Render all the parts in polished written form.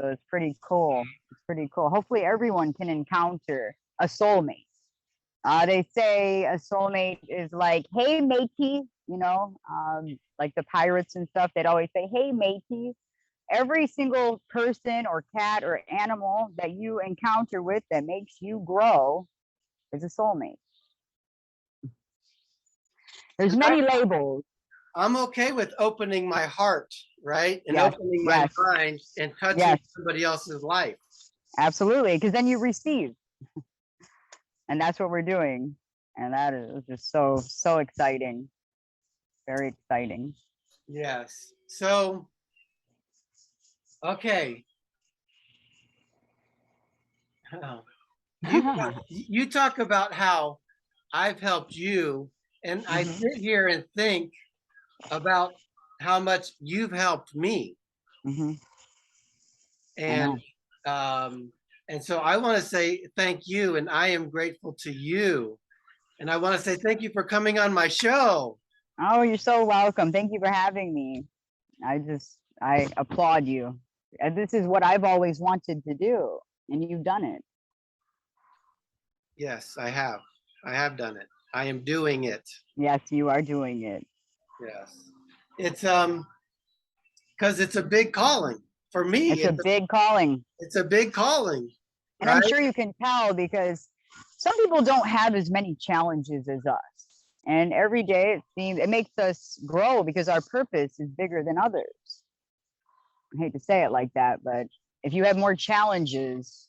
So it's pretty cool. It's pretty cool. Hopefully everyone can encounter a soulmate. They say a soulmate is like, hey, matey, like the pirates and stuff, they'd always say, hey, matey. Every single person or cat or animal that you encounter with that makes you grow is a soulmate. There's many labels. I'm okay with opening my heart, right? And yes, opening my mind and touching somebody else's life. Absolutely, because then you receive. And that's what we're doing. And that is just so exciting. Very exciting. Yes. So, okay. You talk about how I've helped you, and I sit here and think about how much you've helped me. And so I want to say thank you, and I am grateful to you. And I want to say thank you for coming on my show. Oh, you're so welcome. Thank you for having me. I applaud you. And this is what I've always wanted to do, and you've done it. Yes, I have. I have done it. I am doing it. Yes, you are doing it. Yes. It's because it's a big calling for me. It's a big calling. It's a big calling. And right? I'm sure you can tell because some people don't have as many challenges as us. And every day it makes us grow because our purpose is bigger than others. I hate to say it like that, but if you have more challenges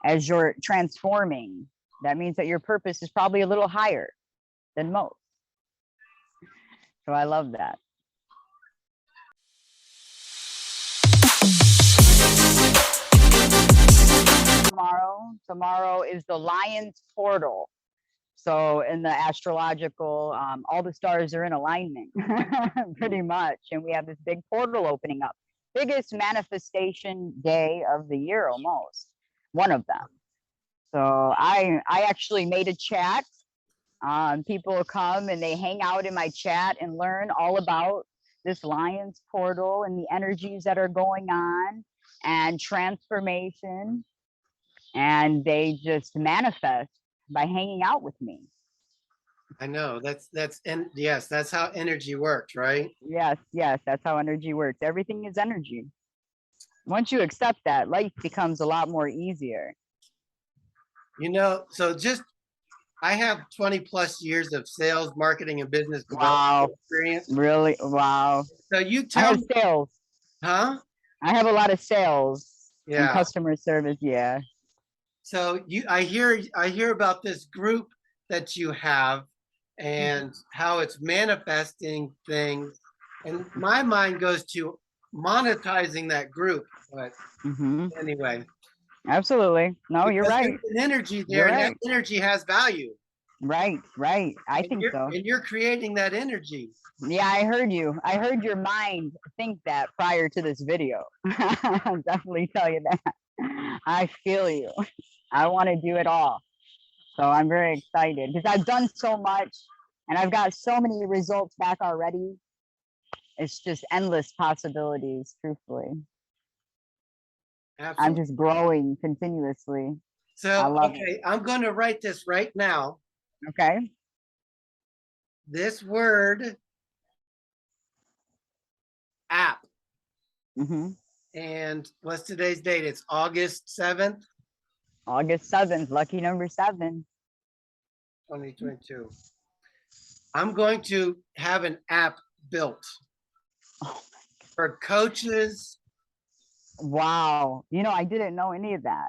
as you're transforming, that means that your purpose is probably a little higher than most. So I love that. Tomorrow is the Lion's Portal. So in the astrological, all the stars are in alignment, pretty much. And we have this big portal opening up. Biggest manifestation day of the year, almost. One of them. So I actually made a chat. People come and they hang out in my chat and learn all about this Lion's Portal and the energies that are going on and transformation. And they just manifest by hanging out with me. I know and yes, that's how energy works, right? Yes, that's how energy works. Everything is energy. Once you accept that, life becomes a lot more easier. So I have 20 plus years of sales, marketing, and business development experience. Really? Wow. So you tell me. Sales. Huh? I have a lot of sales and customer service. Yeah. So I hear about this group that you have and how it's manifesting things. And my mind goes to monetizing that group. But anyway. Absolutely. No, you're right. There's an energy there, and that energy has value. Right. I think so. And you're creating that energy. Yeah, I heard you. I heard your mind think that prior to this video. I'll definitely tell you that. I feel you. I want to do it all. So I'm very excited because I've done so much and I've got so many results back already. It's just endless possibilities, truthfully. Absolutely. I'm just growing continuously. So, okay, I'm going to write this right now. Okay. This word, app. And what's today's date? It's August 7th. August 7th, lucky number 7. 2022. I'm going to have an app built for coaches. Wow. I didn't know any of that.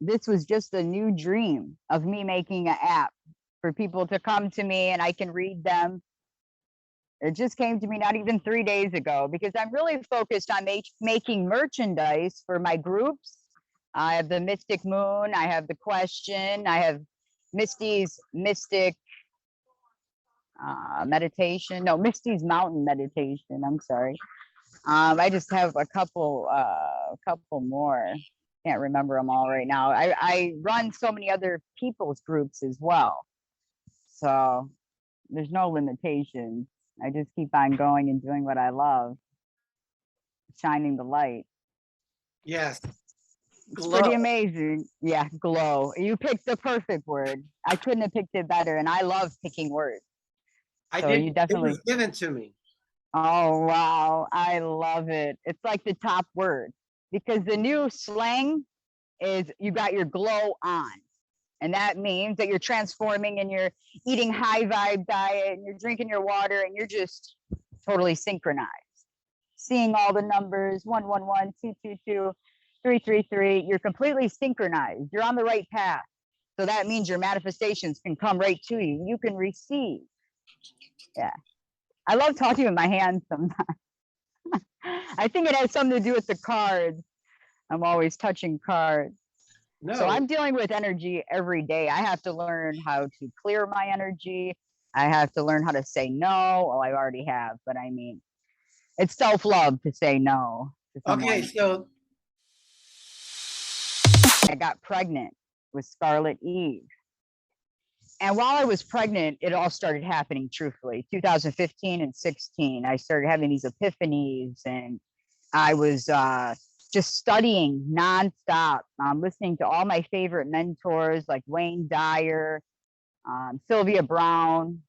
This was just a new dream of me making an app for people to come to me and I can read them. It just came to me not even 3 days ago because I'm really focused on making merchandise for my groups. I have the Mystic Moon. I have the Question. I have Misty's Mystic Meditation. No, Misty's Mountain Meditation. I'm sorry. I just have a couple more. Can't remember them all right now. I run so many other people's groups as well. So there's no limitations. I just keep on going and doing what I love, shining the light. Yes. It's pretty Glow. amazing. Yeah, glow. You picked the perfect word. I couldn't have picked it better. And I love picking words. I So you didn't, it definitely, was given to me. oh, wow. I love it. It's like the top word because the new slang is you got your glow on. And that means that you're transforming and you're eating high vibe diet and you're drinking your water and you're just totally synchronized. Seeing all the numbers 111, 222, 333, you're completely synchronized. You're on the right path. So that means your manifestations can come right to you. You can receive. Yeah. I love talking with my hands sometimes. I think it has something to do with the cards. I'm always touching cards. So No. I'm dealing with energy every day. I have to learn how to clear my energy. I have to learn how to say no. Well, I already have, but I mean, it's self-love to say no to Okay, someone. so I got pregnant with Scarlet Eve. And while I was pregnant, it all started happening truthfully. 2015 and 16, I started having these epiphanies and I was just studying nonstop, listening to all my favorite mentors like Wayne Dyer, Sylvia Brown.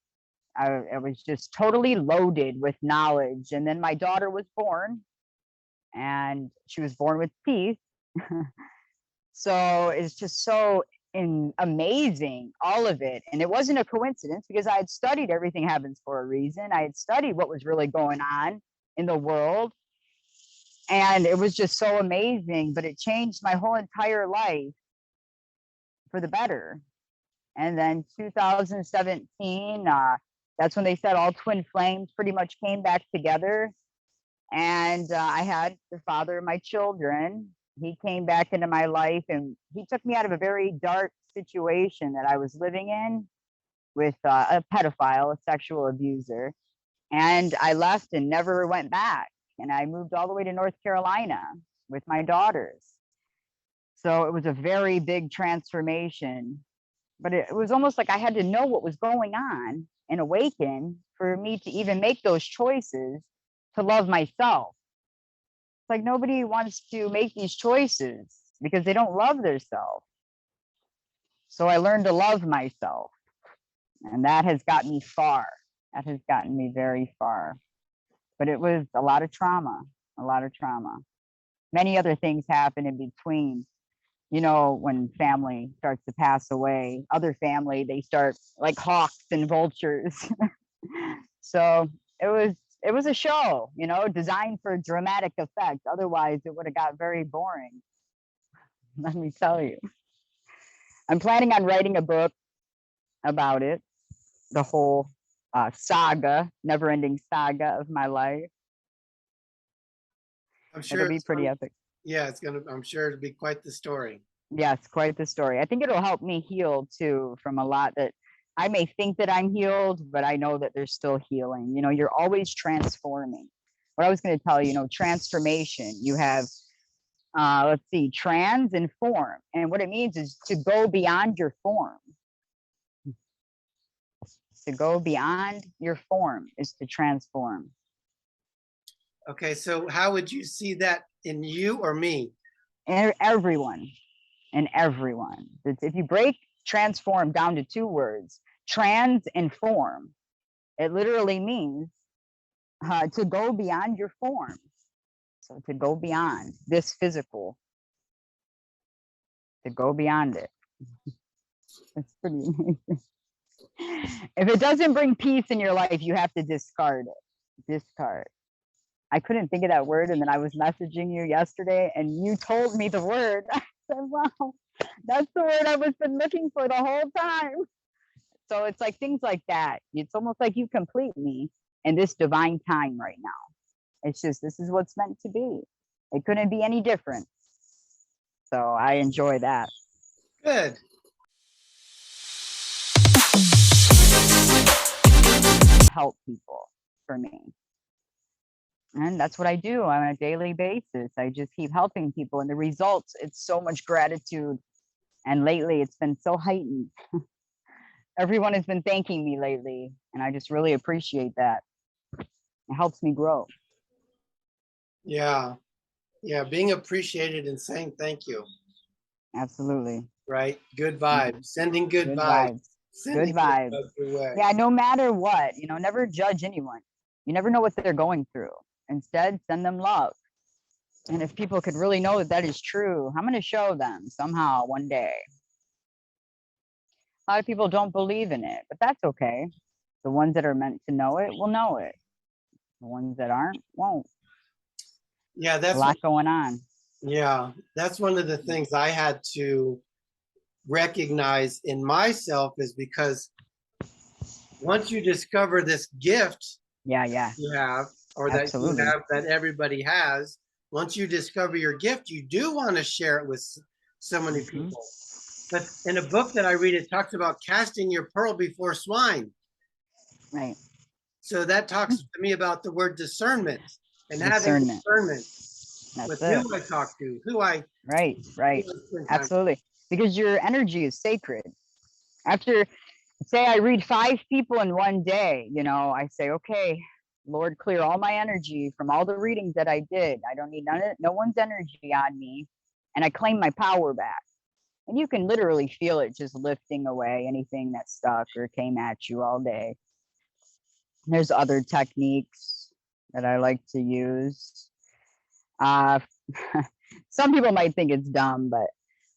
I was just totally loaded with knowledge. And then my daughter was born, and she was born with teeth. So it's just so amazing, all of it. And it wasn't a coincidence because I had studied Everything Happens for a Reason. I had studied what was really going on in the world. And it was just so amazing, but it changed my whole entire life for the better. And then 2017, that's when they said all twin flames pretty much came back together. And I had the father of my children. He came back into my life and he took me out of a very dark situation that I was living in with a pedophile, a sexual abuser. And I left and never went back. And I moved all the way to North Carolina with my daughters. So it was a very big transformation. But it was almost like I had to know what was going on and awaken for me to even make those choices to love myself. It's like nobody wants to make these choices because they don't love themselves. So I learned to love myself. And that has gotten me far. That has gotten me very far. But it was a lot of trauma, a lot of trauma. Many other things happen in between. You know, when family starts to pass away, other family, they start like hawks and vultures. So it was a show, you know, designed for dramatic effect. Otherwise, it would have got very boring. Let me tell you. I'm planning on writing a book about it, the whole saga, never-ending saga of my life. I'm It'll sure be it's pretty going, epic. yeah, I'm sure it'll be quite the story. Yes, quite the story. I think it'll help me heal too from a lot that I may think that I'm healed, but I know that there's still healing. You know, you're always transforming. What I was going to tell you, you know, transformation. You have, let's see, trans and form. And what it means is to go beyond your form. To go beyond your form is to transform. Okay, so how would you see that in you or me? Everyone and everyone. If you break transform down to two words, trans and form, it literally means to go beyond your form. So to go beyond this physical, to go beyond it. It's pretty amazing. If it doesn't bring peace in your life, you have to discard it. Discard. I couldn't think of that word, and then I was messaging you yesterday, and you told me the word. I said, "Wow, that's the word I was been looking for the whole time." So it's like things like that. It's almost like you complete me in this divine time right now. It's just this is what's meant to be. It couldn't be any different. So I enjoy that. Good. Help people for me. And that's what I do on a daily basis. I just keep helping people. And the results, it's so much gratitude. And lately, it's been so heightened. Everyone has been thanking me lately. And I just really appreciate that. It helps me grow. Yeah. Yeah, being appreciated and saying thank you, Absolutely. right? Good vibes, sending good Good vibes, vibes. sending Good good vibes. vibes your way. Yeah, no matter what, never judge anyone. You never know what they're going through. Instead, send them love. And if people could really know that that is true, I'm going to show them somehow one day. A lot of people don't believe in it, but that's okay. The ones that are meant to know it will know it. The ones that aren't won't. Yeah, A lot going on. that's one of the things I had to recognize in myself is because once you discover this gift Yeah, yeah, you have, or that you absolutely. have, that everybody has, once you discover your gift, you do want to share it with so many people. But in a book that I read, it talks about casting your pearl before swine. Right. So that talks to me about the word discernment and having Discernment. discernment That's with it. who I talk to, who I Right, right. spend time. Absolutely. Because your energy is sacred. After, say, I read 5 people in one day, I say, okay, Lord, clear all my energy from all the readings that I did. I don't need no one's energy on me. And I claim my power back. And you can literally feel it just lifting away anything that stuck or came at you all day. There's other techniques that I like to use. Uh, some people might think it's dumb, but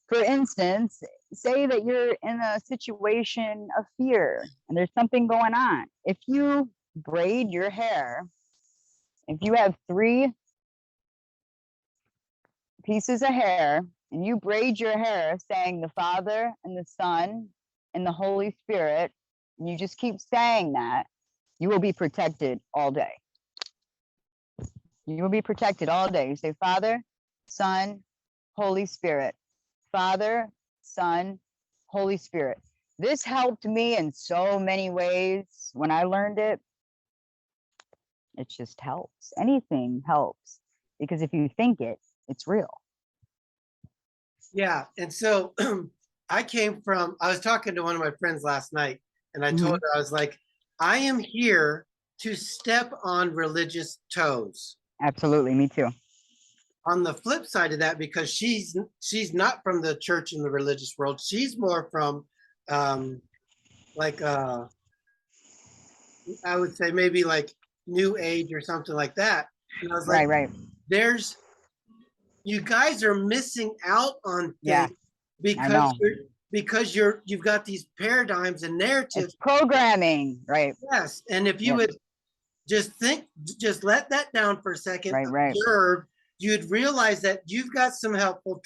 for instance, say that you're in a situation of fear and there's something going on. If you braid your hair, if you have 3 pieces of hair and you braid your hair saying the Father and the Son and the Holy Spirit, and you just keep saying that, you will be protected all day. You will be protected all day. You say, Father, Son, Holy Spirit. Father, Son, Holy Spirit. This helped me in so many ways when I learned it. It just helps. Anything helps because if you think it, it's real. Yeah. And so I was talking to one of my friends last night and I told her, I was like, I am here to step on religious toes. Absolutely. Me too. On the flip side of that, because she's not from the church and the religious world, she's more from like I would say maybe like new age or something like that. And I was like, Right. there's you guys are missing out on Yeah, things I know. because you've got these paradigms and narratives. It's programming, right? Yes. And if you would just let that down for a second, Right. observe, you'd realize that you've got some helpful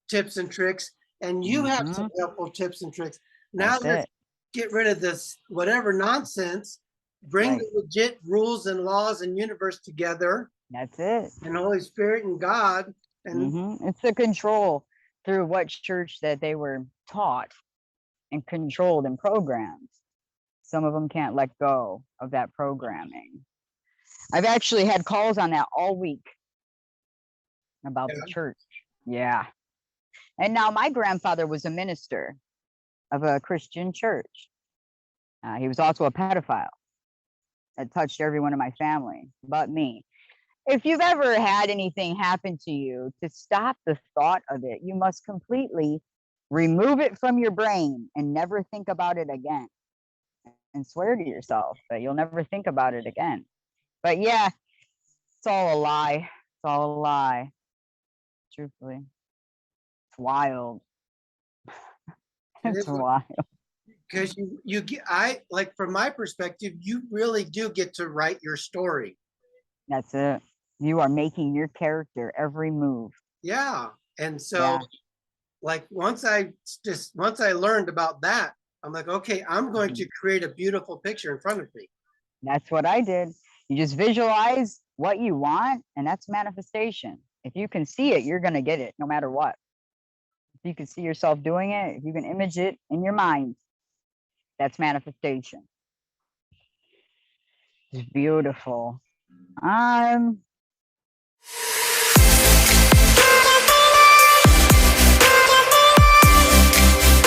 tips and tricks, and you have some helpful tips and tricks. Now let's get rid of this whatever nonsense, bring the legit rules and laws and universe together. That's it. And Holy Spirit and God. And it's the control through what church that they were taught and controlled and programmed. Some of them can't let go of that programming. I've actually had calls on that all week about the church. Yeah. And now my grandfather was a minister of a Christian church. He was also a pedophile that touched everyone in my family but me. If you've ever had anything happen to you, to stop the thought of it, you must completely remove it from your brain and never think about it again. And swear to yourself that you'll never think about it again. But yeah, it's all a lie. It's all a lie. Truthfully. It's wild. It's wild. Because I like from my perspective, you really do get to write your story. That's it. You are making your character every move. Yeah. And so like once I learned about that, I'm like, okay, I'm going to create a beautiful picture in front of me. That's what I did. You just visualize what you want, and that's manifestation. If you can see it, you're going to get it no matter what. If you can see yourself doing it, if you can image it in your mind, that's manifestation. It's beautiful.